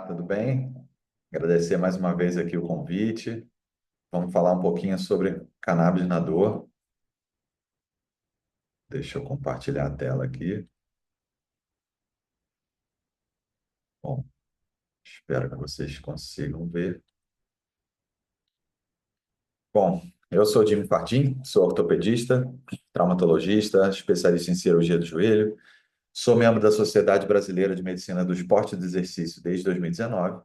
Olá, tudo bem? Agradecer mais uma vez aqui o convite. Vamos falar um pouquinho sobre cannabis na dor. Deixa eu compartilhar a tela aqui. Bom, espero que vocês consigam ver. Bom, eu sou Jimmy Pardim, sou ortopedista, traumatologista, especialista em cirurgia do joelho. Sou membro da Sociedade Brasileira de Medicina do Esporte e do Exercício desde 2019.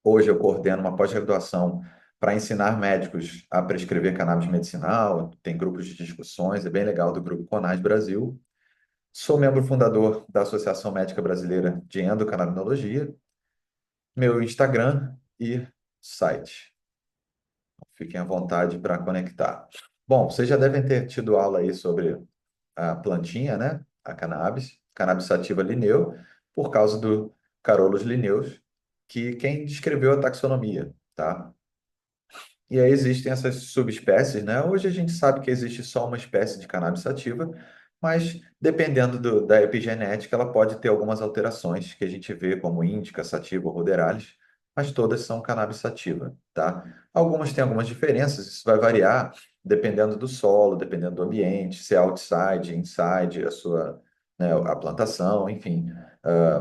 Hoje eu coordeno uma pós-graduação para ensinar médicos a prescrever cannabis medicinal. Tem grupos de discussões, é bem legal, do Grupo CONAS Brasil. Sou membro fundador da Associação Médica Brasileira de Endocannabinologia, meu Instagram e site. Fiquem à vontade para conectar. Bom, vocês já devem ter tido aula aí sobre a plantinha, né? A cannabis sativa linneu, por causa do Carolus linneus, que quem descreveu a taxonomia, tá? E aí existem essas subespécies, né? Hoje a gente sabe que existe só uma espécie de cannabis sativa, mas dependendo da epigenética, ela pode ter algumas alterações que a gente vê como índica, sativa ou ruderalis, mas todas são cannabis sativa, tá? Algumas têm algumas diferenças, isso vai variar dependendo do solo, dependendo do ambiente, se é outside, inside, né, a plantação, enfim.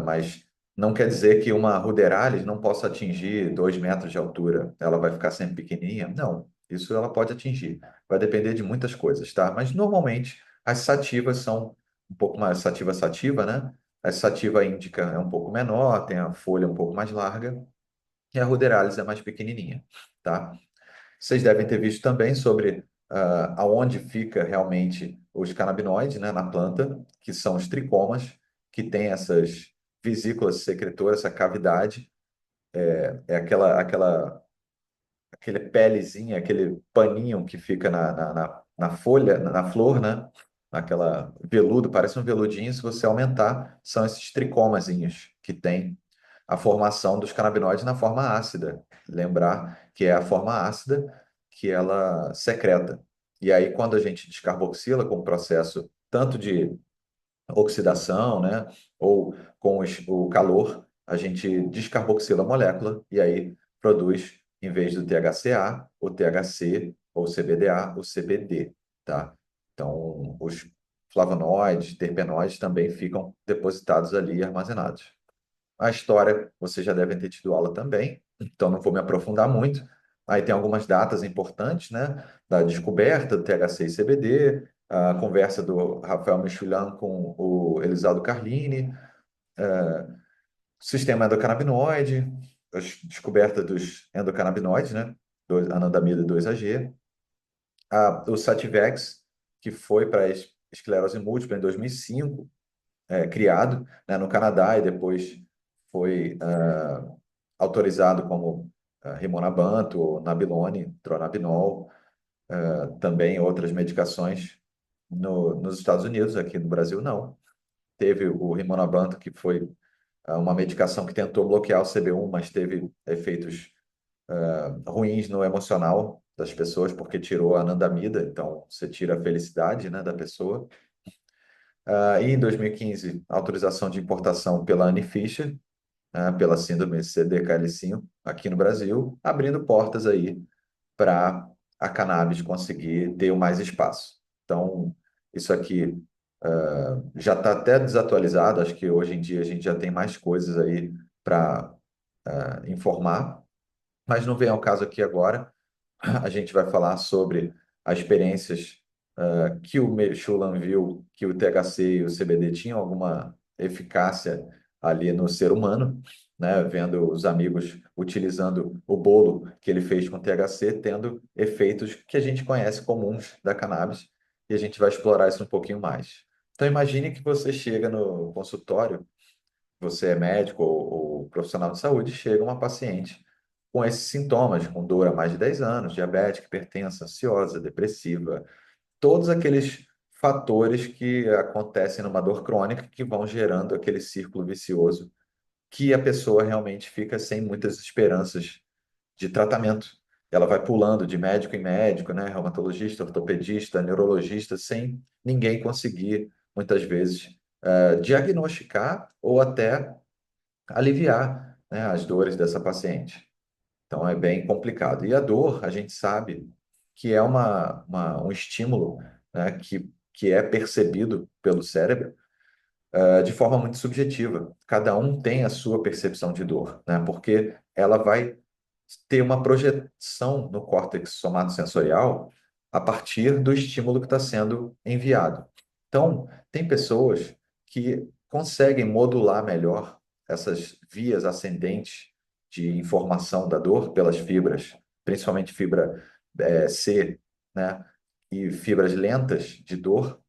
Mas não quer dizer que uma ruderalis não possa atingir 2 metros de altura, ela vai ficar sempre pequenininha? Não, isso ela pode atingir. Vai depender de muitas coisas, tá? Mas normalmente as sativas são um pouco mais sativa, né? A sativa índica é um pouco menor, tem a folha um pouco mais larga, e a ruderalis é mais pequenininha, tá? Vocês devem ter visto também sobre aonde fica realmente os canabinoides, né, na planta, que são os tricomas, que têm essas vesículas secretoras, essa cavidade, é aquele pelezinho, aquele paninho que fica na folha, na flor, né? Aquela veludo, parece um veludinho, se você aumentar, são esses tricomazinhos que tem a formação dos canabinoides na forma ácida. Lembrar que é a forma ácida que ela secreta. E aí, quando a gente descarboxila com o processo tanto de oxidação, né, ou com o calor, a gente descarboxila a molécula e aí produz, em vez do THCA, o THC, ou CBDA, o CBD, tá? Então, os flavonoides, terpenoides também ficam depositados ali e armazenados. A história, vocês já devem ter tido aula também, então não vou me aprofundar muito. Aí tem algumas datas importantes, né? Da descoberta do THC e CBD, a conversa do Rafael Mechoulian com o Elisaldo Carlini, sistema endocannabinoide, a descoberta dos endocannabinoides, né? Anandamida e 2-AG, o Sativex, que foi para a esclerose múltipla em 2005, criado, né, no Canadá e depois foi autorizado como Rimonabant, ou Nabilone, Tronabinol, também outras medicações nos Estados Unidos, aqui no Brasil não. Teve o Rimonabant, que foi uma medicação que tentou bloquear o CB1, mas teve efeitos ruins no emocional das pessoas, porque tirou a anandamida, então você tira a felicidade, né, da pessoa. E em 2015, autorização de importação pela Annie Fischer, pela síndrome CDKL5 aqui no Brasil, abrindo portas aí para a cannabis conseguir ter mais espaço. Então, isso aqui já está até desatualizado, acho que hoje em dia a gente já tem mais coisas aí para informar, mas não vem ao caso aqui agora. A gente vai falar sobre as experiências que o Schulam viu que o THC e o CBD tinham alguma eficácia ali no ser humano, né? Vendo os amigos utilizando o bolo que ele fez com THC, tendo efeitos que a gente conhece comuns da cannabis, e a gente vai explorar isso um pouquinho mais. Então, imagine que você chega no consultório, você é médico ou profissional de saúde, chega uma paciente com esses sintomas, com dor há mais de 10 anos, diabética, hipertensa, ansiosa, depressiva, todos aqueles fatores que acontecem numa dor crônica que vão gerando aquele círculo vicioso que a pessoa realmente fica sem muitas esperanças de tratamento. Ela vai pulando de médico em médico, né? Reumatologista, ortopedista, neurologista, sem ninguém conseguir, muitas vezes, diagnosticar ou até aliviar né, as dores dessa paciente. Então é bem complicado. E a dor, a gente sabe que é um estímulo, né, que é percebido pelo cérebro de forma muito subjetiva. Cada um tem a sua percepção de dor, né, porque ela vai ter uma projeção no córtex somatosensorial a partir do estímulo que está sendo enviado. Então, tem pessoas que conseguem modular melhor essas vias ascendentes de informação da dor pelas fibras, principalmente fibra C, né, e fibras lentas de dor,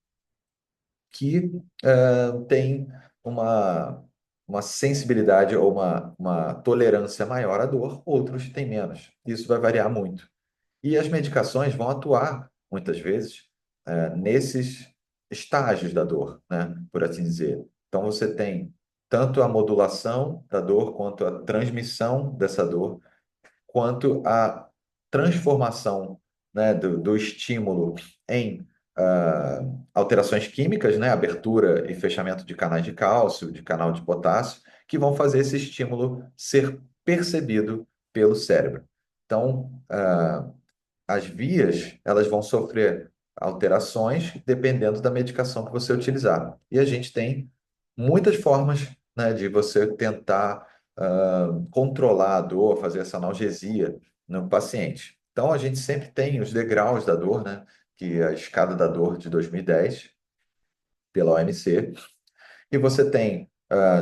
que tem uma, uma sensibilidade ou uma tolerância maior à dor, outros têm menos. Isso vai variar muito. E as medicações vão atuar, muitas vezes, nesses estágios da dor, né? Por assim dizer. Então, você tem tanto a modulação da dor, quanto a transmissão dessa dor, quanto a transformação, né, do estímulo em alterações químicas, né, abertura e fechamento de canais de cálcio, de canal de potássio, que vão fazer esse estímulo ser percebido pelo cérebro. Então, as vias, elas vão sofrer alterações dependendo da medicação que você utilizar. E a gente tem muitas formas, né, de você tentar controlar a dor, fazer essa analgesia no paciente. Então, a gente sempre tem os degraus da dor, né, que é a escada da dor de 2010, pela OMC, e você tem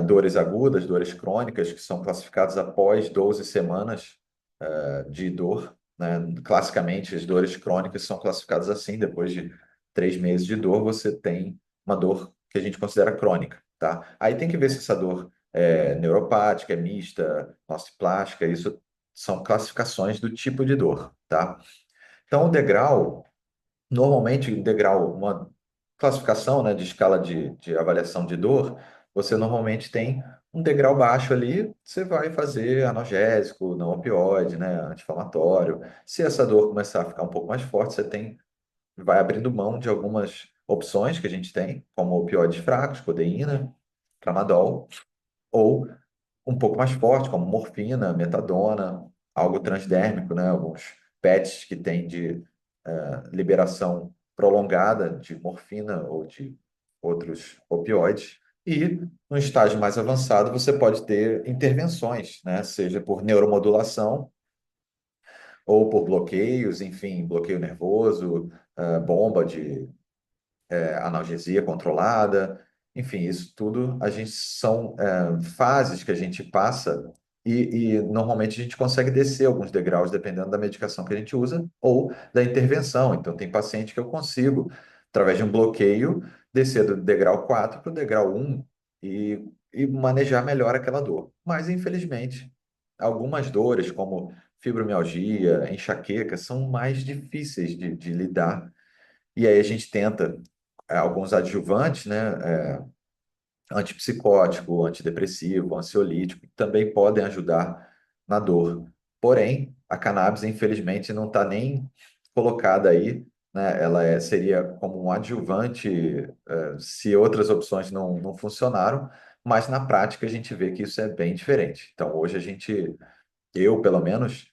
dores agudas, dores crônicas, que são classificadas após 12 semanas de dor, né? Classicamente, as dores crônicas são classificadas assim. Depois de 3 meses de dor, você tem uma dor que a gente considera crônica, tá? Aí tem que ver se essa dor é neuropática, é mista, nociplástica. Isso são classificações do tipo de dor, tá? Então, o degrau, normalmente, o degrau, uma classificação, né, de escala de avaliação de dor, você normalmente tem um degrau baixo ali, você vai fazer analgésico, não opioide, né, anti-inflamatório. Se essa dor começar a ficar um pouco mais forte, vai abrindo mão de algumas opções que a gente tem, como opioides fracos, codeína, tramadol, ou um pouco mais forte, como morfina, metadona, algo transdérmico, né, alguns PETs que têm de liberação prolongada de morfina ou de outros opioides. E no estágio mais avançado, você pode ter intervenções, né? Seja por neuromodulação ou por bloqueios, enfim, bloqueio nervoso, bomba de analgesia controlada, enfim, isso tudo a gente são fases que a gente passa e normalmente a gente consegue descer alguns degraus dependendo da medicação que a gente usa ou da intervenção. Então, tem paciente que eu consigo, através de um bloqueio, descer do degrau 4 para o degrau 1 e manejar melhor aquela dor. Mas, infelizmente, algumas dores, como fibromialgia, enxaqueca, são mais difíceis de lidar. E aí a gente tenta alguns adjuvantes, né? Antipsicótico, antidepressivo, ansiolítico, que também podem ajudar na dor. Porém, a cannabis, infelizmente, não está nem colocada aí, né? Ela seria como um adjuvante, se outras opções não funcionaram, mas na prática a gente vê que isso é bem diferente. Então, hoje eu, pelo menos,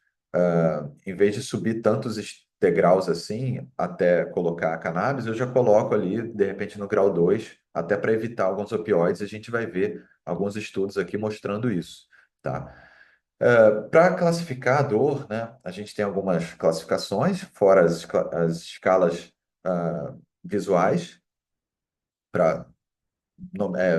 em vez de subir tantos degraus assim, até colocar a cannabis, eu já coloco ali, de repente, no grau 2 até para evitar alguns opioides. A gente vai ver alguns estudos aqui mostrando isso, tá? Para classificar a dor, né, a gente tem algumas classificações, fora as escalas visuais, para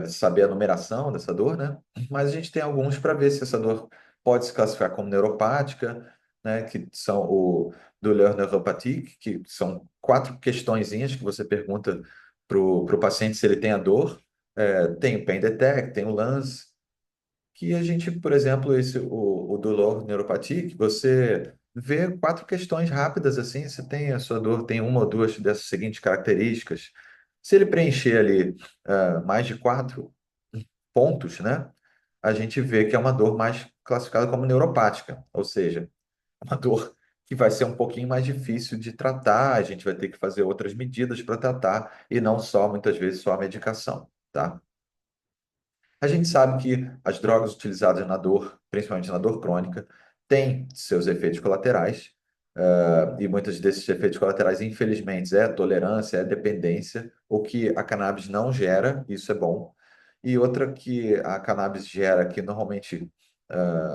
saber a numeração dessa dor, né? Mas a gente tem alguns para ver se essa dor pode se classificar como neuropática, né? Que são o douleur neuropathique, que são 4 questõezinhas que você pergunta para o paciente se ele tem a dor. Tem o Pain Detect, tem o LANS, que a gente, por exemplo, o douleur neuropathique, você vê 4 questões rápidas assim, você tem a sua dor, tem uma ou duas dessas seguintes características. Se ele preencher ali mais de 4 pontos, né, a gente vê que é uma dor mais classificada como neuropática, ou seja, uma dor que vai ser um pouquinho mais difícil de tratar, a gente vai ter que fazer outras medidas para tratar e não só, muitas vezes, só a medicação, tá? A gente sabe que as drogas utilizadas na dor, principalmente na dor crônica, têm seus efeitos colaterais, e muitos desses efeitos colaterais, infelizmente, é tolerância, é dependência, o que a cannabis não gera, isso é bom. E outra que a cannabis gera, que normalmente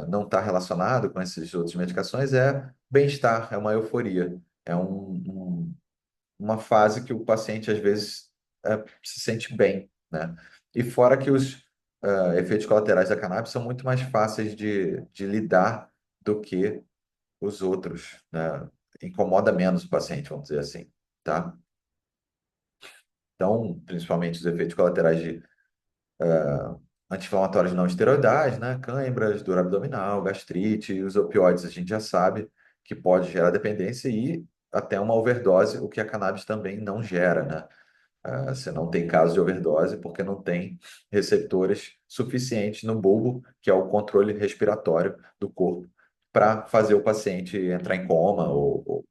não está relacionado com essas outras medicações, é bem-estar, é uma euforia, é uma fase que o paciente às vezes se sente bem, né? E fora que os efeitos colaterais da cannabis são muito mais fáceis de lidar do que os outros, né? Incomoda menos o paciente, vamos dizer assim, tá? Então, principalmente os efeitos colaterais de anti-inflamatórios não esteroidais, né? Cãibras, dor abdominal, gastrite, os opioides a gente já sabe que pode gerar dependência e até uma overdose, o que a cannabis também não gera, né? Você não tem caso de overdose porque não tem receptores suficientes no bulbo, que é o controle respiratório do corpo, para fazer o paciente entrar em coma ou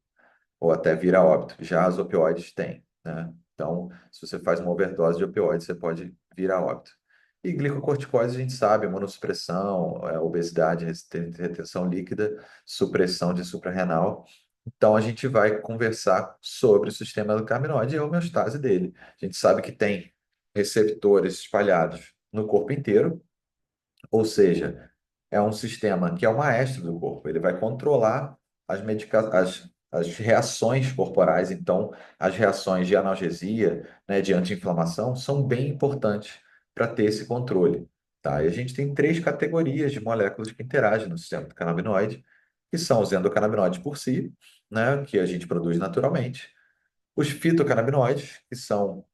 até vir a óbito. Já as opioides têm, né? Então, se você faz uma overdose de opioides, você pode vir a óbito. E glicocorticoides, a gente sabe, imunossupressão, obesidade, retenção líquida, supressão de suprarrenal. Então, a gente vai conversar sobre o sistema endocannabinoide e a homeostase dele. A gente sabe que tem receptores espalhados no corpo inteiro, ou seja, é um sistema que é o maestro do corpo. Ele vai controlar as reações corporais. Então, as reações de analgesia, né, de anti-inflamação, são bem importantes para ter esse controle. Tá? E a gente tem três categorias de moléculas que interagem no sistema endocannabinoide, que são os endocannabinoides por si, né, que a gente produz naturalmente, os fitocannabinoides, que são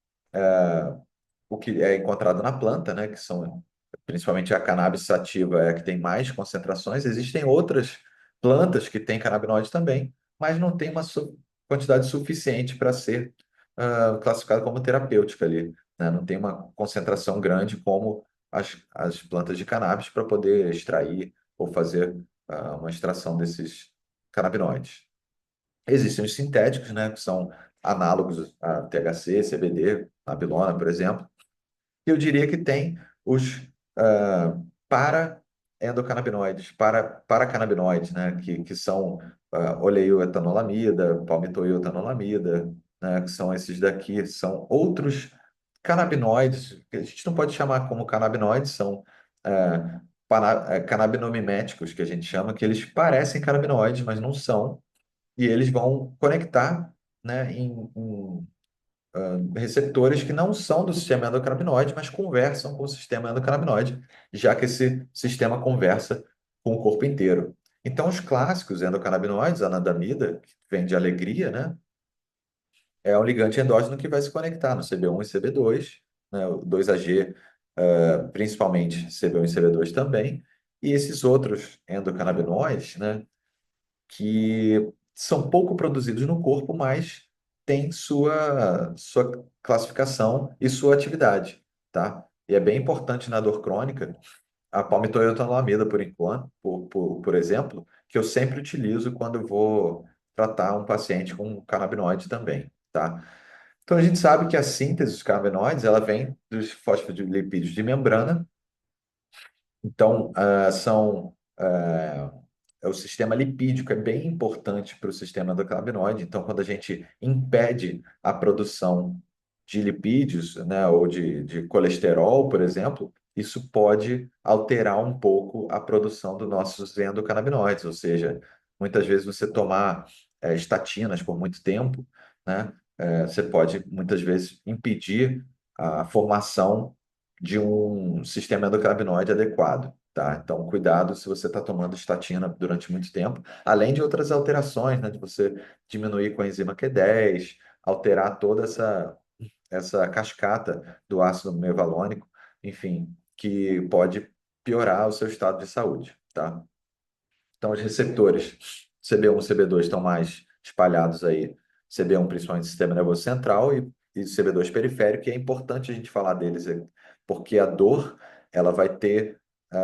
o que é encontrado na planta, né, que são principalmente a cannabis sativa é a que tem mais concentrações. Existem outras plantas que têm canabinoides também, mas não tem uma quantidade suficiente para ser classificada como terapêutica ali, né? Não tem uma concentração grande como as plantas de cannabis para poder extrair ou fazer uma extração desses canabinoides. Existem os sintéticos, né, que são análogos a THC, CBD, a bilona, por exemplo, eu diria que tem os para-endocannabinoides, para-canabinoides, né? Que são oleoetanolamida, palmitoiletanolamida, né? Que são esses daqui, são outros canabinoides, que a gente não pode chamar como canabinoides, são canabinomiméticos, que a gente chama, que eles parecem canabinoides, mas não são, e eles vão conectar, né, em receptores que não são do sistema endocannabinoide, mas conversam com o sistema endocannabinoide, já que esse sistema conversa com o corpo inteiro. Então, os clássicos endocannabinoides, a anandamida, que vem de alegria, né, é um ligante endógeno que vai se conectar no CB1 e CB2, né, o 2-AG, principalmente CB1 e CB2 também, e esses outros endocannabinoides, né, que são pouco produzidos no corpo, mas têm sua classificação e sua atividade, tá? E é bem importante na dor crônica, a palmitoyl-tanolamida, por enquanto, por exemplo, que eu sempre utilizo quando eu vou tratar um paciente com canabinoide também, tá? Então a gente sabe que a síntese dos canabinoides, ela vem dos fosfolipídios de membrana, então o sistema lipídico é bem importante para o sistema endocannabinoide. Então, quando a gente impede a produção de lipídios, né, ou de colesterol, por exemplo, isso pode alterar um pouco a produção dos nossos endocannabinoides. Ou seja, muitas vezes você tomar estatinas por muito tempo, né, você pode muitas vezes impedir a formação de um sistema endocannabinoide adequado. Tá? Então, cuidado se você está tomando estatina durante muito tempo, além de outras alterações, né? De você diminuir com a enzima Q10, alterar toda essa cascata do ácido mevalônico, enfim, que pode piorar o seu estado de saúde, tá? Então, os receptores CB1 e CB2 estão mais espalhados aí, CB1 principalmente no sistema nervoso central e CB2 periférico, e é importante a gente falar deles, porque a dor ela vai ter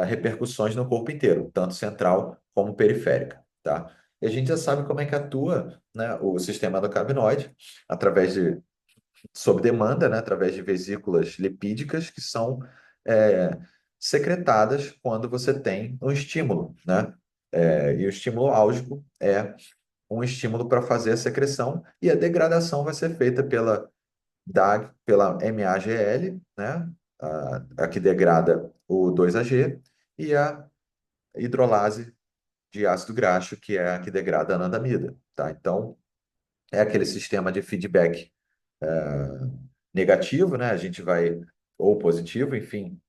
repercussões no corpo inteiro, tanto central como periférica, tá? E a gente já sabe como é que atua, né, o sistema endocannabinoide, sob demanda, né, através de vesículas lipídicas, que são secretadas quando você tem um estímulo, né? E o estímulo álgico é um estímulo para fazer a secreção e a degradação vai ser feita pela MAGL, né? A que degrada o 2-AG, e a hidrolase de ácido graxo, que é a que degrada a anandamida, tá? Então, é aquele sistema de feedback negativo, né? A gente vai, ou positivo, enfim,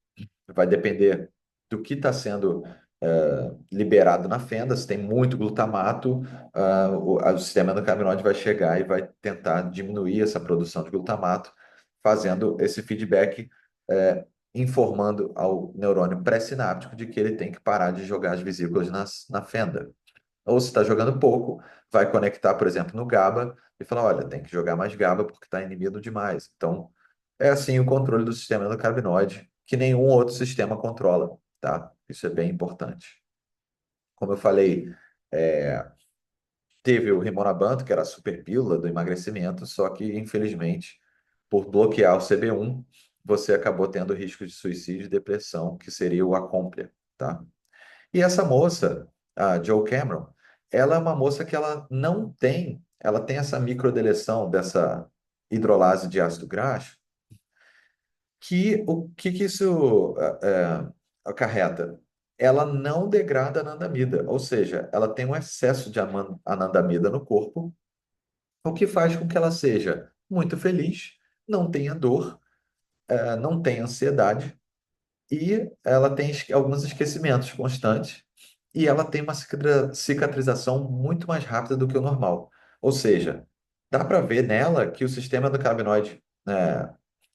vai depender do que está sendo liberado na fenda. Se tem muito glutamato, o sistema endocannabinoide vai chegar e vai tentar diminuir essa produção de glutamato, fazendo esse feedback, informando ao neurônio pré-sináptico de que ele tem que parar de jogar as vesículas na fenda. Ou se está jogando pouco, vai conectar, por exemplo, no GABA e falar, olha, tem que jogar mais GABA porque está inibido demais. Então, é assim o controle do sistema endocannabinoide, que nenhum outro sistema controla, tá? Isso é bem importante. Como eu falei, é, teve o Rimonabant, que era a super pílula do emagrecimento, só que, infelizmente, por bloquear o CB1, você acabou tendo risco de suicídio e depressão, que seria o Acomplia, tá? E essa moça, a Joe Cameron, ela é uma moça que ela tem essa microdeleção dessa hidrolase de ácido graxo, que o que isso acarreta? Ela não degrada a anandamida, ou seja, ela tem um excesso de anandamida no corpo, o que faz com que ela seja muito feliz, não tenha dor, não tenha ansiedade, e ela tem alguns esquecimentos constantes e ela tem uma cicatrização muito mais rápida do que o normal. Ou seja, dá para ver nela que o sistema endocannabinoide,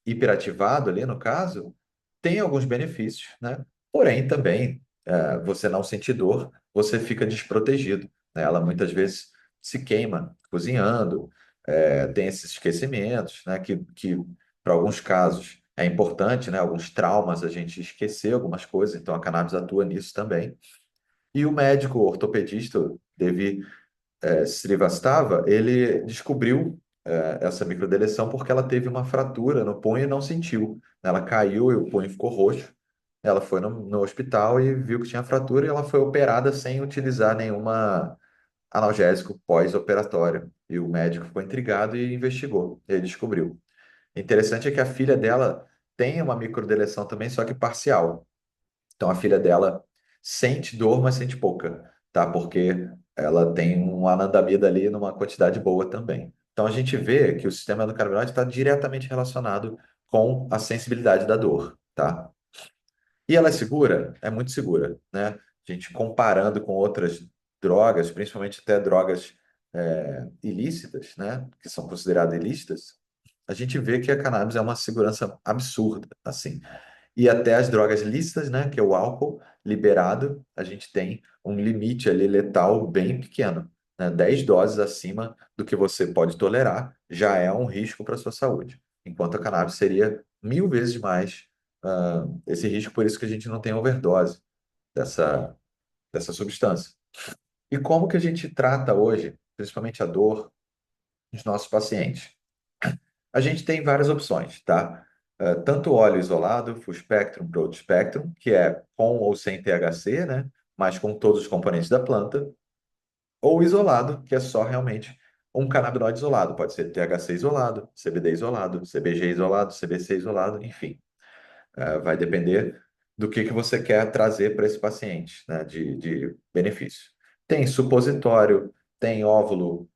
hiperativado ali, no caso, tem alguns benefícios, né? Porém, também, você não sente dor, você fica desprotegido, né? Ela muitas vezes se queima cozinhando, tem esses esquecimentos, né? Que para alguns casos é importante, né? Alguns traumas a gente esquecer algumas coisas, então a cannabis atua nisso também. E o médico ortopedista, Devi Srivastava, ele descobriu essa microdeleção porque ela teve uma fratura no punho e não sentiu. Ela caiu e o punho ficou roxo. Ela foi no hospital e viu que tinha fratura e ela foi operada sem utilizar nenhuma analgésico pós-operatório. E o médico ficou intrigado e investigou. Ele descobriu. Interessante é que a filha dela tem uma microdeleção também, só que parcial. Então a filha dela sente dor, mas sente pouca, tá? Porque ela tem um anandamida ali numa quantidade boa também. Então a gente vê que o sistema endocannabinoide está diretamente relacionado com a sensibilidade da dor, tá? E ela é segura? É muito segura, né? A gente comparando com outras drogas, principalmente até drogas ilícitas, né? Que são consideradas ilícitas, a gente vê que a cannabis é uma segurança absurda, assim. E até as drogas lícitas, né, que é o álcool liberado, a gente tem um limite ali letal bem pequeno, né? 10 doses acima do que você pode tolerar já é um risco para a sua saúde, enquanto a cannabis seria 1000 vezes mais esse risco, por isso que a gente não tem overdose dessa, dessa substância. E como que a gente trata hoje, principalmente a dor, nos nossos pacientes? A gente tem várias opções, tá? Tanto óleo isolado, full spectrum, broad spectrum, que é com ou sem THC, né? Mas com todos os componentes da planta, ou isolado, que é só realmente um canabinoide isolado. Pode ser THC isolado, CBD isolado, CBG isolado, CBC isolado, enfim. Vai depender do que você quer trazer para esse paciente, né? De benefício. Tem supositório, tem óvulo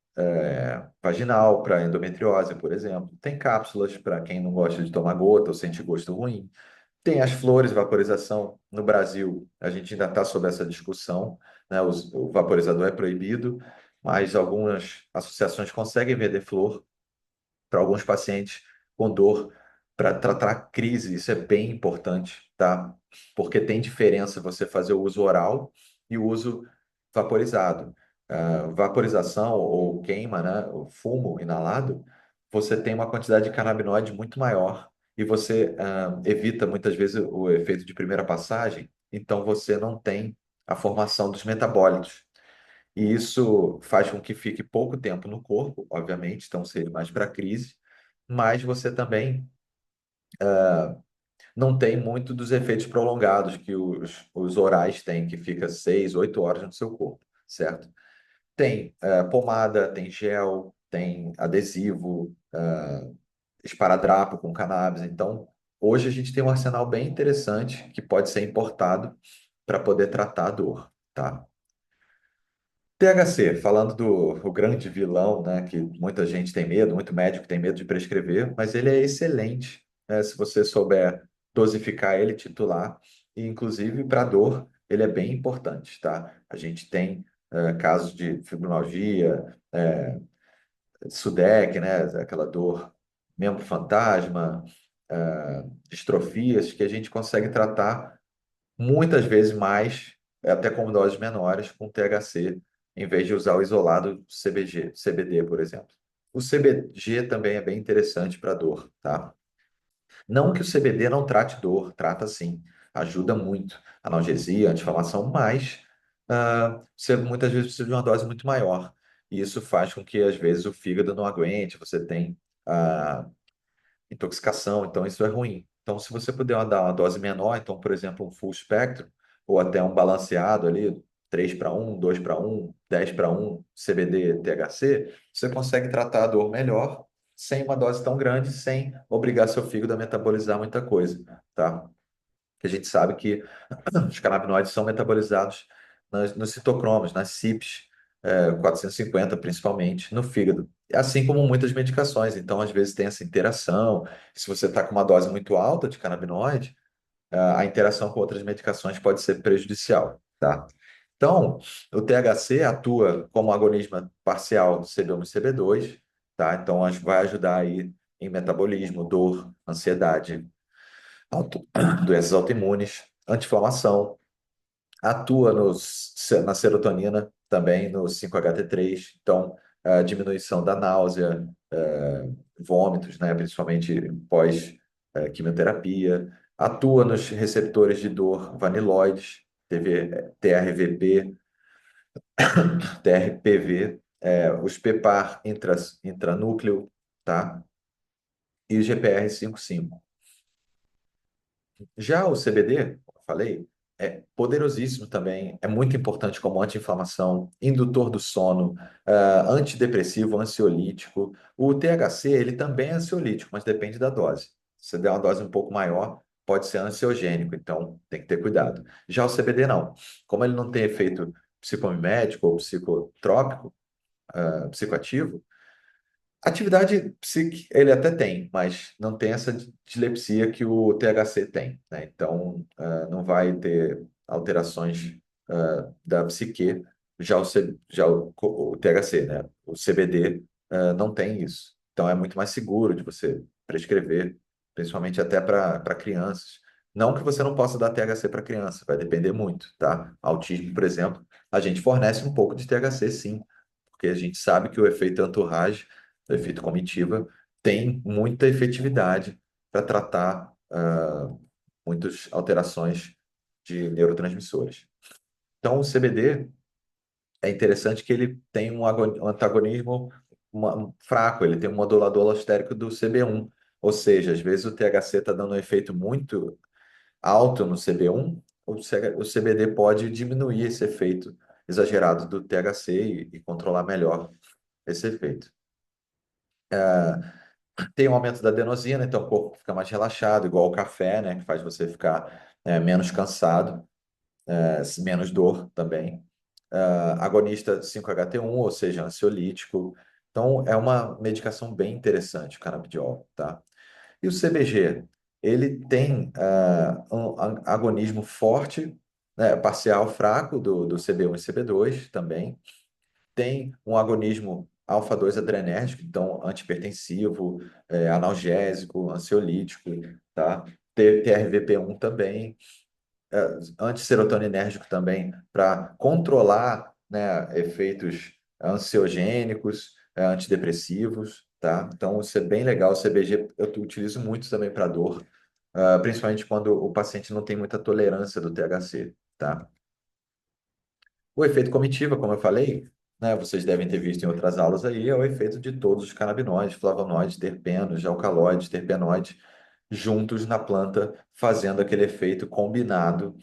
vaginal para endometriose, por exemplo. Tem cápsulas para quem não gosta de tomar gota ou sente gosto ruim. Tem as flores, vaporização. No Brasil, a gente ainda está sob essa discussão, né? O vaporizador é proibido, mas algumas associações conseguem vender flor para alguns pacientes com dor para tratar a crise. Isso é bem importante, tá? Porque tem diferença você fazer o uso oral e o uso vaporizado. Vaporização ou queima, né? O fumo inalado, você tem uma quantidade de canabinoide muito maior e você evita muitas vezes o efeito de primeira passagem, então você não tem a formação dos metabólitos. E isso faz com que fique pouco tempo no corpo, obviamente, então seria mais para crise, mas você também não tem muito dos efeitos prolongados que os orais têm, que fica 6, 8 horas no seu corpo, certo? Tem pomada, tem gel, tem adesivo, esparadrapo com cannabis. Então, hoje a gente tem um arsenal bem interessante que pode ser importado para poder tratar a dor, tá? THC, falando do o grande vilão, né, que muita gente tem medo, muito médico tem medo de prescrever, mas ele é excelente, né, se você souber dosificar ele, titular, e inclusive para dor, ele é bem importante, tá? A gente tem casos de fibromialgia, SUDEC, né, aquela dor, membro fantasma, distrofias, que a gente consegue tratar muitas vezes mais, até com doses menores, com THC, em vez de usar o isolado CBG, CBD, por exemplo. O CBG também é bem interessante para dor, tá? Não que o CBD não trate dor, trata sim, ajuda muito, analgesia, anti-inflamação, mas você muitas vezes precisa de uma dose muito maior. E isso faz com que, às vezes, o fígado não aguente, você tem ah, intoxicação, então isso é ruim. Então, se você puder dar uma dose menor, então, por exemplo, um full spectrum, ou até um balanceado ali, 3 para 1, 2 para 1, 10 para 1, CBD, THC, você consegue tratar a dor melhor, sem uma dose tão grande, sem obrigar seu fígado a metabolizar muita coisa, tá? Que a gente sabe que os canabinoides são metabolizados nos citocromos, nas CYPs, 450 principalmente, no fígado. Assim como muitas medicações. Então, às vezes, tem essa interação. Se você está com uma dose muito alta de canabinoide, a interação com outras medicações pode ser prejudicial, tá? Então, o THC atua como agonismo parcial do CB1 e CB2, tá? Então, vai ajudar aí em metabolismo, dor, ansiedade, auto- doenças autoimunes, anti-inflamação, atua na serotonina também, no 5-HT3, então, a diminuição da náusea, vômitos, né, principalmente pós-quimioterapia, atua nos receptores de dor vaniloides, TRVP, TRPV, os PPAR intranúcleo, tá? E o GPR55. Já o CBD, como eu falei, é poderosíssimo também, é muito importante como anti-inflamação, indutor do sono, antidepressivo, ansiolítico. O THC, ele também é ansiolítico, mas depende da dose. Se você der uma dose um pouco maior, pode ser ansiogênico, então tem que ter cuidado. Já o CBD não. Como ele não tem efeito psicomimético ou psicotrópico, psicoativo, atividade psíquica ele até tem, mas não tem essa dilepsia que o THC tem, né? Então, não vai ter alterações da psique. Já o THC, né? O CBD, não tem isso. Então, é muito mais seguro de você prescrever, principalmente até para crianças. Não que você não possa dar THC para criança, vai depender muito, tá? Autismo, por exemplo, a gente fornece um pouco de THC, sim, porque a gente sabe que o efeito entourage, o efeito comitiva, tem muita efetividade para tratar muitas alterações de neurotransmissores. Então, o CBD é interessante que ele tem um antagonismo fraco, ele tem um modulador alostérico do CB1, ou seja, às vezes o THC está dando um efeito muito alto no CB1, o CBD pode diminuir esse efeito exagerado do THC e controlar melhor esse efeito. Tem um aumento da adenosina, então o corpo fica mais relaxado, igual o café, né, que faz você ficar menos cansado, menos dor também. Agonista 5-HT1, ou seja, ansiolítico. Então, é uma medicação bem interessante, o canabidiol, tá? E o CBG, ele tem um agonismo forte, né, parcial fraco do CB1 e CB2 também, tem um agonismo alfa-2 adrenérgico, então antihipertensivo, analgésico, ansiolítico, tá? TRVP1 também, antisserotoninérgico também, para controlar, né, efeitos ansiogênicos, antidepressivos, tá? Então, isso é bem legal. O CBG eu utilizo muito também para dor, principalmente quando o paciente não tem muita tolerância do THC, tá? O efeito comitiva, como eu falei, né, vocês devem ter visto em outras aulas aí, é o efeito de todos os canabinoides, flavonoides, terpenos, alcaloides, terpenoides. juntos na planta, fazendo aquele efeito combinado,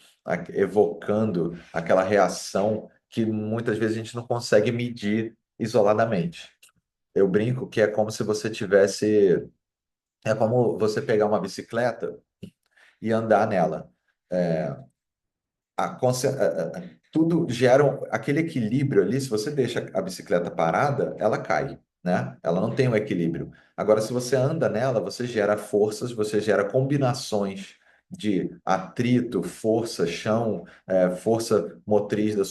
evocando aquela reação que muitas vezes a gente não consegue medir isoladamente. Eu brinco que é como se você tivesse. É como você pegar uma bicicleta e andar nela. É, tudo gera aquele equilíbrio ali. Se você deixa a bicicleta parada, ela cai, né? Ela não tem um equilíbrio. Agora, se você anda nela, você gera forças, você gera combinações de atrito, força, chão, força motriz da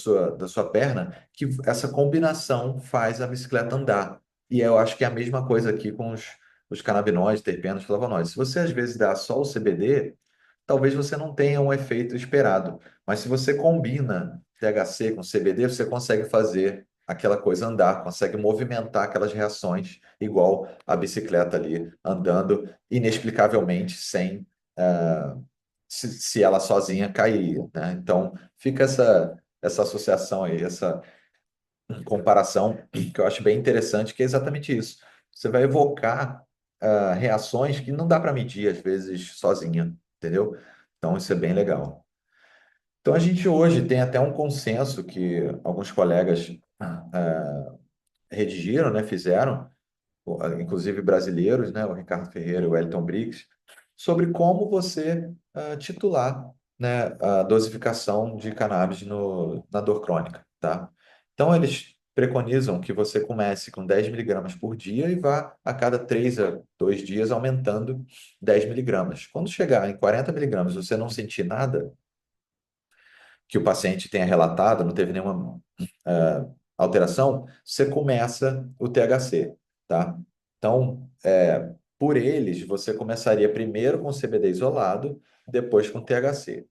sua perna, que essa combinação faz a bicicleta andar. E eu acho que é a mesma coisa aqui com os canabinoides, terpenos, flavonoides. Se você às vezes dá só o CBD, talvez você não tenha um efeito esperado. Mas se você combina THC com CBD, você consegue fazer aquela coisa andar, consegue movimentar aquelas reações, igual a bicicleta ali, andando inexplicavelmente, sem se ela sozinha cair, né? Então, fica essa associação aí, essa comparação que eu acho bem interessante, que é exatamente isso. Você vai evocar reações que não dá para medir, às vezes, sozinha, entendeu? Então, isso é bem legal. Então, a gente hoje tem até um consenso que alguns colegas redigiram, né, fizeram, inclusive brasileiros, né, o Ricardo Ferreira e o Wellington Briggs, sobre como você titular, né, a dosificação de cannabis na dor crônica, tá? Então, eles preconizam que você comece com 10 miligramas por dia e vá a cada 3 a 2 dias aumentando 10 miligramas. Quando chegar em 40 miligramas, você não sentir nada, que o paciente tenha relatado, não teve nenhuma alteração, você começa o THC, tá? Então, por eles, você começaria primeiro com CBD isolado, depois com THC.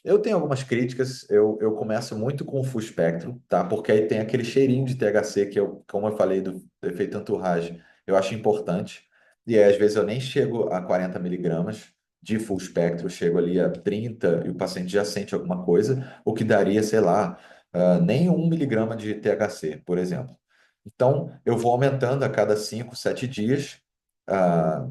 Eu tenho algumas críticas, eu começo muito com o full spectrum, tá? Porque aí tem aquele cheirinho de THC que eu, como eu falei do efeito entourage, eu acho importante. E aí, às vezes eu nem chego a 40 miligramas de full spectrum, eu chego ali a 30 e o paciente já sente alguma coisa, o que daria, sei lá, nem 1 miligrama de THC, por exemplo. Então, eu vou aumentando a cada 5, 7 dias, ah,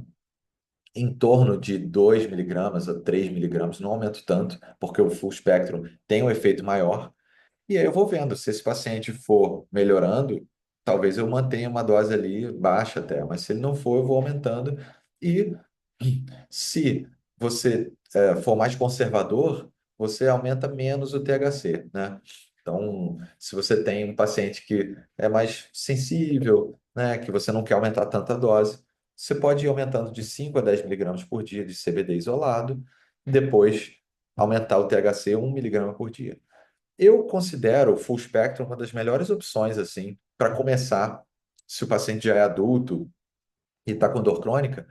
em torno de 2 miligramas a 3 miligramas, não aumento tanto, porque o full spectrum tem um efeito maior. E aí eu vou vendo, se esse paciente for melhorando, talvez eu mantenha uma dose ali baixa até, mas se ele não for, eu vou aumentando. E se você for mais conservador, você aumenta menos o THC, né? Então, se você tem um paciente que é mais sensível, né, que você não quer aumentar tanta dose, você pode ir aumentando de 5 a 10 miligramas por dia de CBD isolado, depois aumentar o THC 1 miligrama por dia. Eu considero o full spectrum uma das melhores opções, assim, para começar, se o paciente já é adulto e está com dor crônica,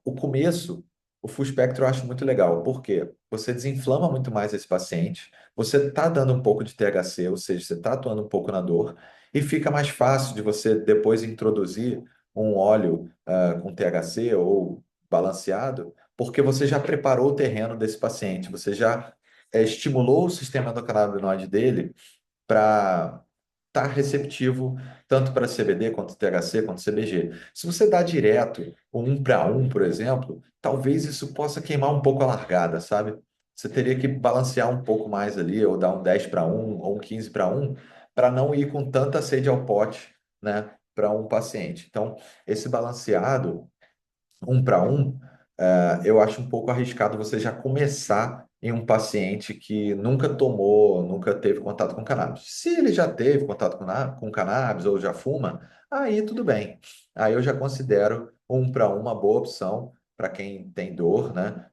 o começo, o full spectrum eu acho muito legal, porque você desinflama muito mais esse paciente, você está dando um pouco de THC, ou seja, você está atuando um pouco na dor, e fica mais fácil de você depois introduzir um óleo com THC ou balanceado, porque você já preparou o terreno desse paciente, você já estimulou o sistema endocannabinoide dele para estar receptivo tanto para CBD quanto THC quanto CBG. Se você dá direto o 1 para 1, por exemplo, talvez isso possa queimar um pouco a largada, sabe? Você teria que balancear um pouco mais ali, ou dar um 10 para 1 ou um 15 para 1, para não ir com tanta sede ao pote, né, para um paciente. Então, esse balanceado 1 para 1, eu acho um pouco arriscado você já começar em um paciente que nunca tomou, nunca teve contato com cannabis. Se ele já teve contato com cannabis ou já fuma, aí tudo bem. Aí eu já considero 1 para 1 uma boa opção para quem tem dor, né?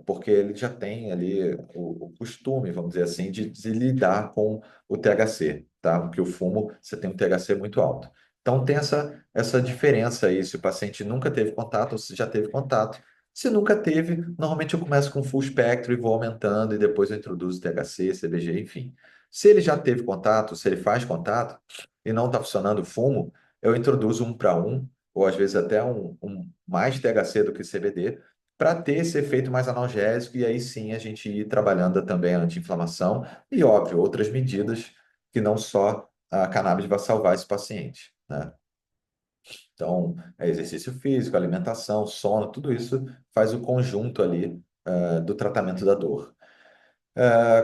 Porque ele já tem ali o costume, vamos dizer assim, de lidar com o THC, tá? Porque o fumo, você tem um THC muito alto. Então tem essa diferença aí, se o paciente nunca teve contato ou se já teve contato. Se nunca teve, normalmente eu começo com full espectro e vou aumentando e depois eu introduzo THC, CBG, enfim. Se ele já teve contato, se ele faz contato e não está funcionando o fumo, eu introduzo 1 para 1, ou às vezes até um mais THC do que CBD, para ter esse efeito mais analgésico e aí sim a gente ir trabalhando também a anti-inflamação e, óbvio, outras medidas que não só a cannabis vai salvar esse paciente, né? Então, é exercício físico, alimentação, sono, tudo isso faz o conjunto ali, do tratamento da dor.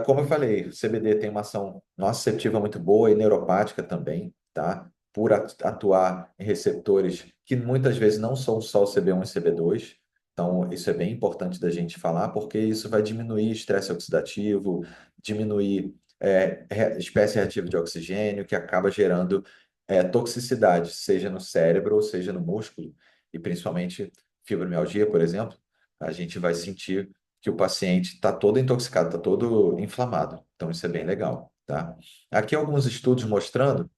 Como eu falei, o CBD tem uma ação nociceptiva muito boa e neuropática também, tá? Por atuar em receptores que muitas vezes não são só o CB1 e CB2. Então, isso é bem importante da gente falar, porque isso vai diminuir estresse oxidativo, diminuir espécie reativa de oxigênio, que acaba gerando toxicidade, seja no cérebro ou seja no músculo, e principalmente fibromialgia, por exemplo, a gente vai sentir que o paciente está todo intoxicado, está todo inflamado. Então, isso é bem legal, tá? Aqui alguns estudos mostrando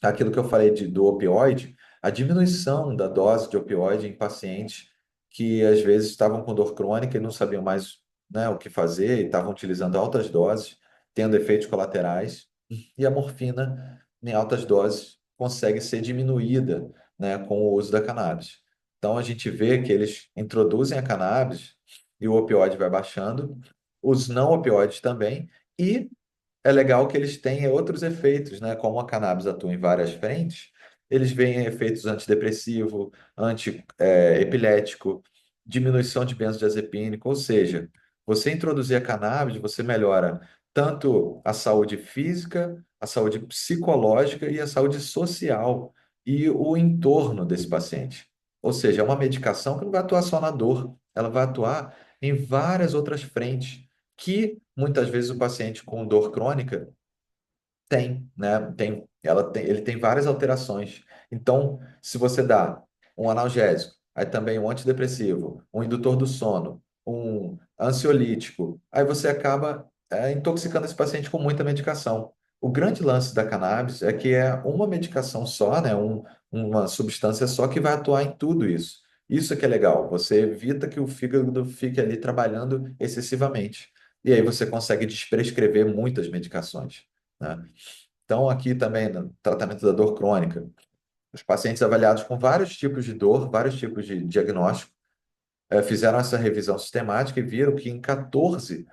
aquilo que eu falei do opioide, a diminuição da dose de opioide em pacientes que às vezes estavam com dor crônica e não sabiam mais, né, o que fazer e estavam utilizando altas doses, tendo efeitos colaterais, e a morfina em altas doses consegue ser diminuída, né, com o uso da cannabis. Então a gente vê que eles introduzem a cannabis e o opioide vai baixando, os não opioides também, e é legal que eles têm outros efeitos, né? Como a cannabis atua em várias frentes, eles veem efeitos antidepressivo, anti-epilético, diminuição de benzodiazepínico, ou seja, você introduzir a cannabis, você melhora tanto a saúde física, a saúde psicológica e a saúde social e o entorno desse paciente. Ou seja, é uma medicação que não vai atuar só na dor, ela vai atuar em várias outras frentes que muitas vezes o paciente com dor crônica tem, né? Ele tem várias alterações. Então, se você dá um analgésico, aí também um antidepressivo, um indutor do sono, um ansiolítico, aí você acaba intoxicando esse paciente com muita medicação. O grande lance da cannabis é que é uma medicação só, né? Uma substância só que vai atuar em tudo isso. Isso é que é legal. Você evita que o fígado fique ali trabalhando excessivamente. E aí você consegue desprescrever muitas medicações, né? Então, aqui também, no tratamento da dor crônica, os pacientes avaliados com vários tipos de dor, vários tipos de diagnóstico, fizeram essa revisão sistemática e viram que em 14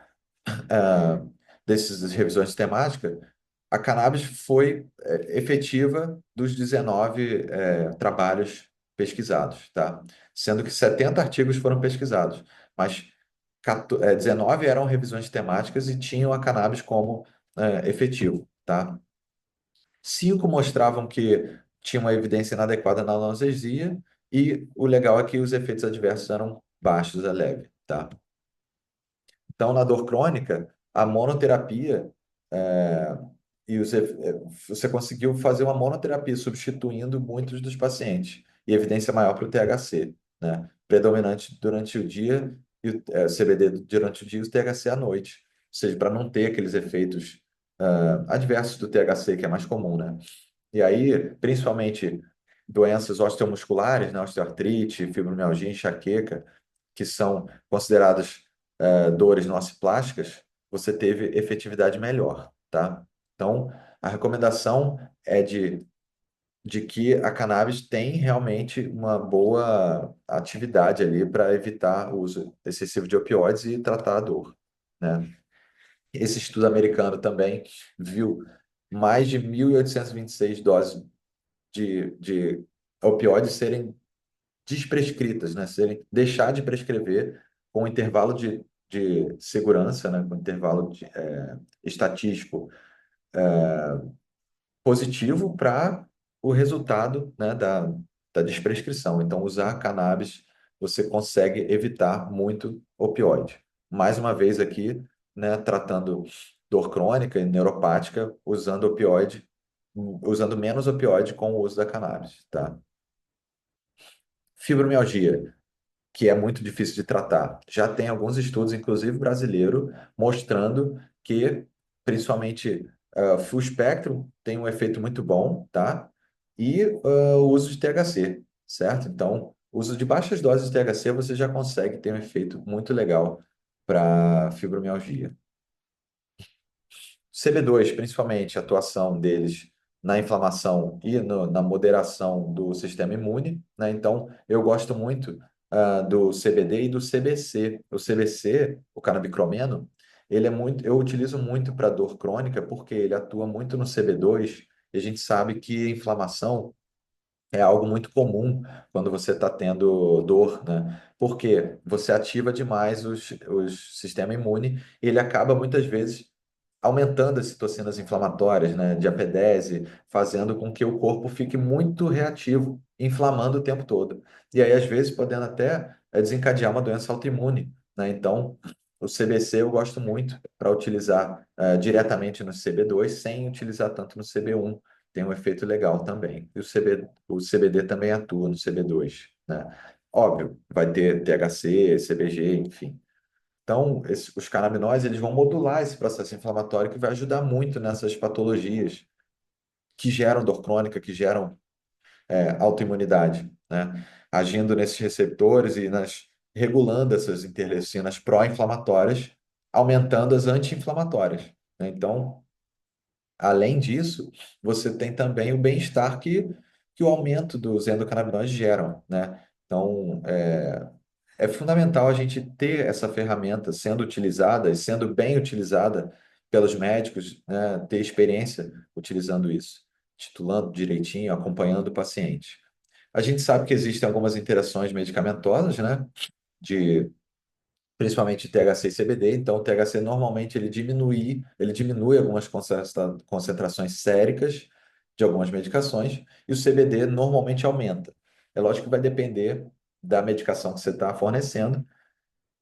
dessas revisões sistemáticas, a cannabis foi efetiva dos 19 trabalhos pesquisados, tá? Sendo que 70 artigos foram pesquisados, mas 19 eram revisões temáticas e tinham a cannabis como efetivo, tá? 5 mostravam que tinha uma evidência inadequada na analgesia e o legal é que os efeitos adversos eram baixos a leve, tá? Então, na dor crônica, a monoterapia é, você conseguiu fazer uma monoterapia substituindo muitos dos pacientes e evidência maior para o THC, né? Predominante durante o dia e CBD durante o dia e o THC à noite, ou seja, para não ter aqueles efeitos adversos do THC que é mais comum, né? E aí, principalmente doenças osteomusculares, né, osteoartrite, fibromialgia, enxaqueca, que são consideradas dores nociplásticas, você teve efetividade melhor, tá? Então, a recomendação é de que a cannabis tem realmente uma boa atividade ali para evitar o uso excessivo de opioides e tratar a dor, né? Esse estudo americano também viu mais de 1.826 doses de opioides serem desprescritas, né? Deixar de prescrever com um intervalo de segurança, né? Com um intervalo estatístico positivo para o resultado, né? Da desprescrição. Então, usar cannabis, você consegue evitar muito opioide. Mais uma vez aqui, né? Tratando dor crônica e neuropática, usando menos opioide com o uso da cannabis, tá? Fibromialgia, que é muito difícil de tratar. Já tem alguns estudos, inclusive brasileiro, mostrando que, principalmente, full spectrum tem um efeito muito bom, tá? E o uso de THC, certo? Então, o uso de baixas doses de THC você já consegue ter um efeito muito legal para fibromialgia. CB2, principalmente a atuação deles na inflamação e na moderação do sistema imune, né? Então, eu gosto muito do CBD e do CBC. O CBC, o canabicromeno, eu utilizo muito para dor crônica porque ele atua muito no CB2 e a gente sabe que a inflamação é algo muito comum quando você está tendo dor, né? Porque você ativa demais o sistema imune e ele acaba muitas vezes aumentando as citocinas inflamatórias, né, de apedese, fazendo com que o corpo fique muito reativo, inflamando o tempo todo. E aí, às vezes, podendo até desencadear uma doença autoimune, né? Então, o CBC eu gosto muito para utilizar diretamente no CB2, sem utilizar tanto no CB1. Tem um efeito legal também. E o CBD também atua no CB2, né? Óbvio, vai ter THC, CBG, enfim. Então, os canabinoides eles vão modular esse processo inflamatório que vai ajudar muito nessas patologias que geram dor crônica, que geram autoimunidade, né? Agindo nesses receptores e regulando essas interleucinas pró-inflamatórias, aumentando as anti-inflamatórias, né? Então, além disso, você tem também o bem-estar que o aumento dos endocannabinoides geram, né? Então, é fundamental a gente ter essa ferramenta sendo utilizada e sendo bem utilizada pelos médicos, né, ter experiência utilizando isso, titulando direitinho, acompanhando o paciente. A gente sabe que existem algumas interações medicamentosas, né, de principalmente THC e CBD. Então, o THC normalmente ele diminui algumas concentrações séricas de algumas medicações e o CBD normalmente aumenta. É lógico que vai depender da medicação que você está fornecendo,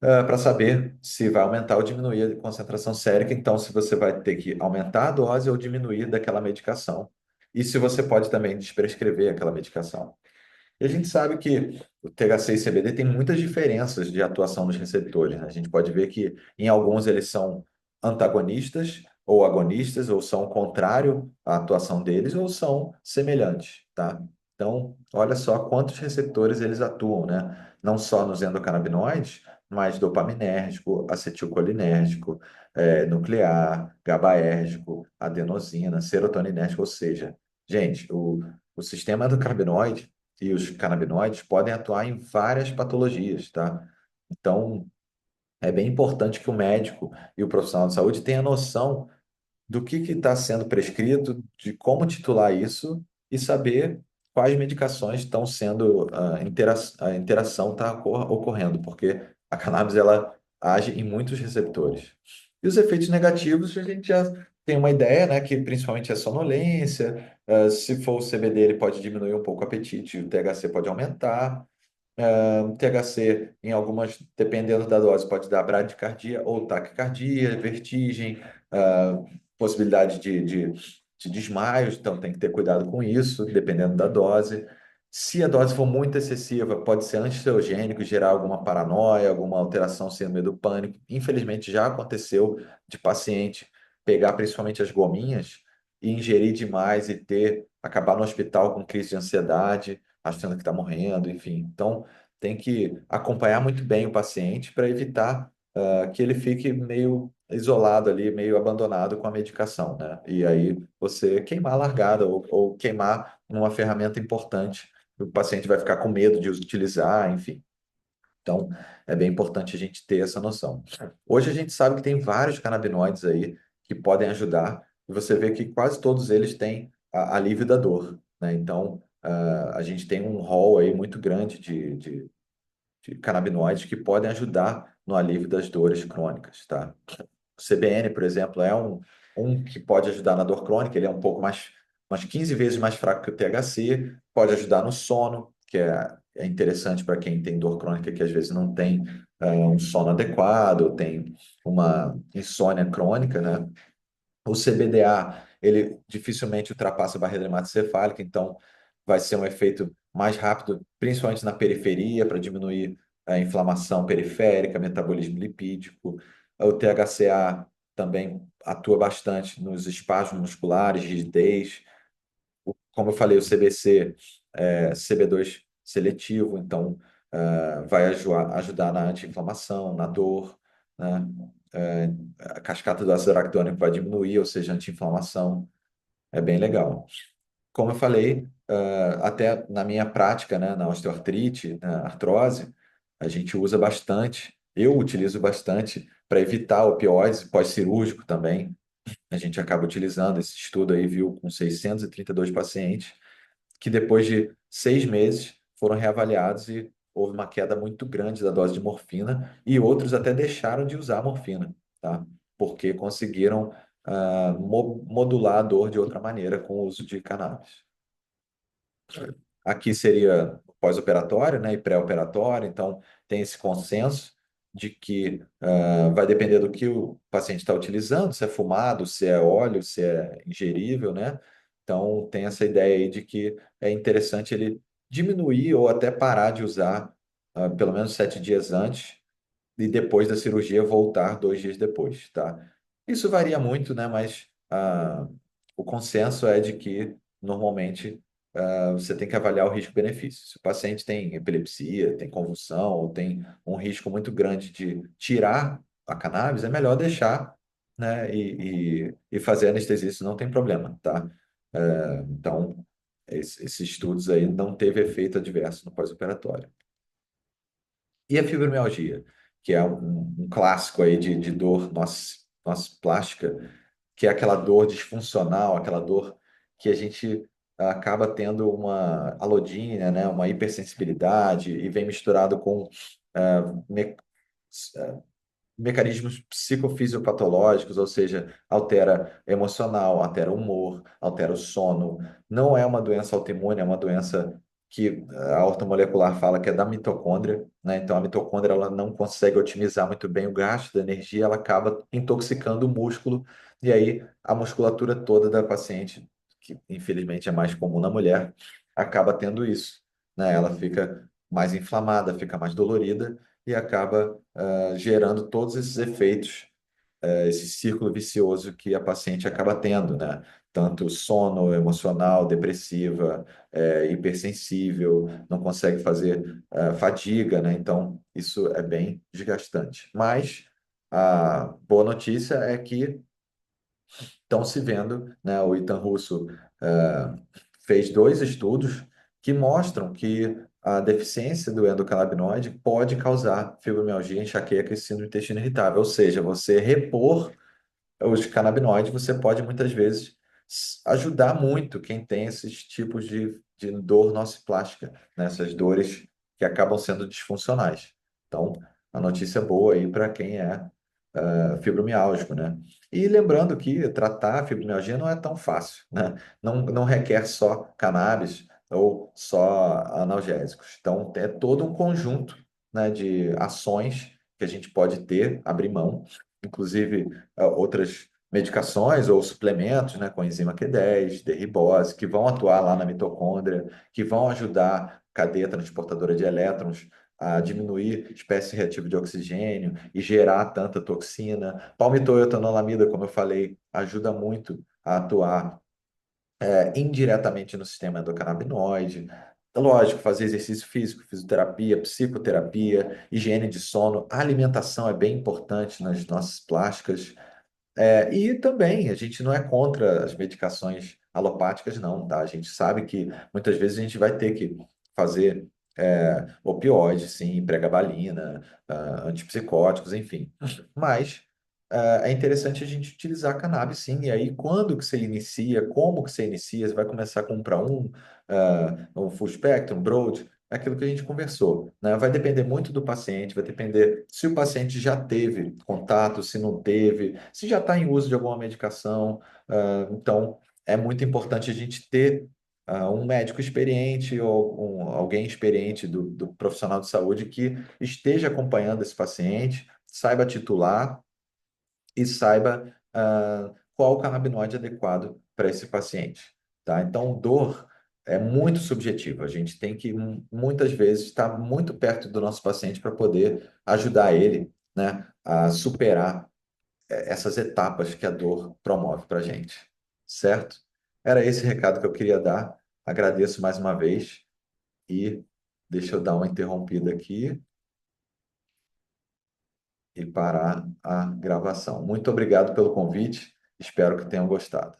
para saber se vai aumentar ou diminuir a concentração sérica. Então, se você vai ter que aumentar a dose ou diminuir daquela medicação. E se você pode também desprescrever aquela medicação. E a gente sabe que o THC e CBD tem muitas diferenças de atuação nos receptores, né? A gente pode ver que em alguns eles são antagonistas ou agonistas, ou são contrário à atuação deles, ou são semelhantes, tá? Então, olha só quantos receptores eles atuam, né? Não só nos endocannabinoides, mas dopaminérgico, acetilcolinérgico, nuclear, GABAérgico, adenosina, serotoninérgico, ou seja, gente, o sistema endocannabinoide e os canabinoides podem atuar em várias patologias, tá? Então, é bem importante que o médico e o profissional de saúde tenham noção do que está sendo prescrito, de como titular isso e saber quais medicações estão sendo, a interação está ocorrendo, porque a cannabis ela age em muitos receptores. E os efeitos negativos, a gente já tem uma ideia, né, que principalmente é sonolência, se for o CBD, ele pode diminuir um pouco o apetite, o THC pode aumentar. THC, em algumas, dependendo da dose, pode dar bradicardia ou taquicardia, vertigem, possibilidade de desmaios, então tem que ter cuidado com isso, dependendo da dose. Se a dose for muito excessiva, pode ser ansiogênico, gerar alguma paranoia, alguma alteração síndrome do pânico. Infelizmente, já aconteceu de paciente pegar principalmente as gominhas e ingerir demais e acabar no hospital com crise de ansiedade, achando que está morrendo, enfim. Então, tem que acompanhar muito bem o paciente para evitar que ele fique meio isolado ali, meio abandonado com a medicação, né? E aí você queimar a largada ou queimar uma ferramenta importante. O paciente vai ficar com medo de utilizar, enfim. Então, é bem importante a gente ter essa noção. Hoje a gente sabe que tem vários canabinoides aí que podem ajudar, e você vê que quase todos eles têm alívio da dor, né? Então, a gente tem um rol aí muito grande de canabinoides que podem ajudar no alívio das dores crônicas, tá? O CBN, por exemplo, é um que pode ajudar na dor crônica, ele é um pouco mais, umas 15 vezes mais fraco que o THC, pode ajudar no sono, que é interessante para quem tem dor crônica, que às vezes não tem um sono adequado, tem uma insônia crônica, né? O CBDA, ele dificilmente ultrapassa a barreira hematocefálica, então vai ser um efeito mais rápido, principalmente na periferia, para diminuir a inflamação periférica, metabolismo lipídico. O THCA também atua bastante nos espasmos musculares, rigidez. Como eu falei, o CBC é CB2 seletivo, então vai ajudar na anti-inflamação, na dor, né? É, a cascata do ácido araquidônico vai diminuir, ou seja, anti-inflamação. É bem legal. Como eu falei, até na minha prática, né, na osteoartrite, na artrose, a gente usa bastante, eu utilizo bastante para evitar opioides pós-cirúrgico também. A gente acaba utilizando esse estudo aí, viu, com 632 pacientes. que depois de 6 meses foram reavaliados e houve uma queda muito grande da dose de morfina e outros até deixaram de usar a morfina, tá? Porque conseguiram modular a dor de outra maneira com o uso de cannabis. Aqui seria pós-operatório, né, e pré-operatório, então tem esse consenso de que vai depender do que o paciente está utilizando, se é fumado, se é óleo, se é ingerível, né? Então tem essa ideia aí de que é interessante ele diminuir ou até parar de usar pelo menos 7 dias antes e depois da cirurgia voltar 2 dias depois, tá? Isso varia muito, né? Mas o consenso é de que normalmente você tem que avaliar o risco-benefício. Se o paciente tem epilepsia, tem convulsão, ou tem um risco muito grande de tirar a cannabis, é melhor deixar, né? E fazer anestesia, isso não tem problema, tá? Então, esses estudos aí não teve efeito adverso no pós-operatório. E a fibromialgia, que é um clássico aí de dor nossa plástica, que é aquela dor disfuncional, aquela dor que a gente acaba tendo uma alodínia, né, uma hipersensibilidade, e vem misturado com ah, me- mecanismos psicofisiopatológicos, ou seja, altera emocional, altera o humor, altera o sono. Não é uma doença autoimune, é uma doença que a ortomolecular fala que é da mitocôndria, né? Então a mitocôndria ela não consegue otimizar muito bem o gasto da energia, ela acaba intoxicando o músculo e aí a musculatura toda da paciente, que infelizmente é mais comum na mulher, acaba tendo isso, né? Ela fica mais inflamada, fica mais dolorida e acaba gerando todos esses efeitos, esse círculo vicioso que a paciente acaba tendo, né? Tanto sono emocional, depressiva, hipersensível, não consegue fazer fadiga, né? Então, isso é bem desgastante. Mas a boa notícia é que estão se vendo, né? O Ethan Russo fez 2 estudos que mostram que a deficiência do endocannabinoide pode causar fibromialgia, enxaqueca e síndrome do intestino irritável. Ou seja, você repor os canabinoides, você pode muitas vezes ajudar muito quem tem esses tipos de dor nociplástica, né? Essas dores que acabam sendo disfuncionais. Então, a notícia boa aí para quem é fibromialgico, né? E lembrando que tratar a fibromialgia não é tão fácil, né? Não requer só cannabis ou só analgésicos. Então, é todo um conjunto, né, de ações que a gente pode ter, abrir mão, inclusive outras medicações ou suplementos, né, com enzima Q10, derribose, que vão atuar lá na mitocôndria, que vão ajudar a cadeia transportadora de elétrons a diminuir espécie reativa de oxigênio e gerar tanta toxina. Palmitoil etanolamida, como eu falei, ajuda muito a atuar indiretamente no sistema endocannabinoide. Lógico, fazer exercício físico, fisioterapia, psicoterapia, higiene de sono, alimentação é bem importante nas nossas plásticas. E também, a gente não é contra as medicações alopáticas, não, tá? A gente sabe que muitas vezes a gente vai ter que fazer opioides, sim, pregabalina, antipsicóticos, enfim. Mas é interessante a gente utilizar a cannabis, sim. E aí, quando que você inicia, como que você inicia, você vai começar com um para um full spectrum, broad, é aquilo que a gente conversou, né? Vai depender muito do paciente, vai depender se o paciente já teve contato, se não teve, se já está em uso de alguma medicação. Então, é muito importante a gente ter um médico experiente ou alguém experiente do profissional de saúde que esteja acompanhando esse paciente, saiba titular e saiba qual o canabinoide adequado para esse paciente, tá? Então, dor é muito subjetiva. A gente tem que, muitas vezes, estar muito perto do nosso paciente para poder ajudar ele, né, a superar essas etapas que a dor promove para a gente, certo? Era esse recado que eu queria dar. Agradeço mais uma vez e deixa eu dar uma interrompida aqui e parar a gravação. Muito obrigado pelo convite. Espero que tenham gostado.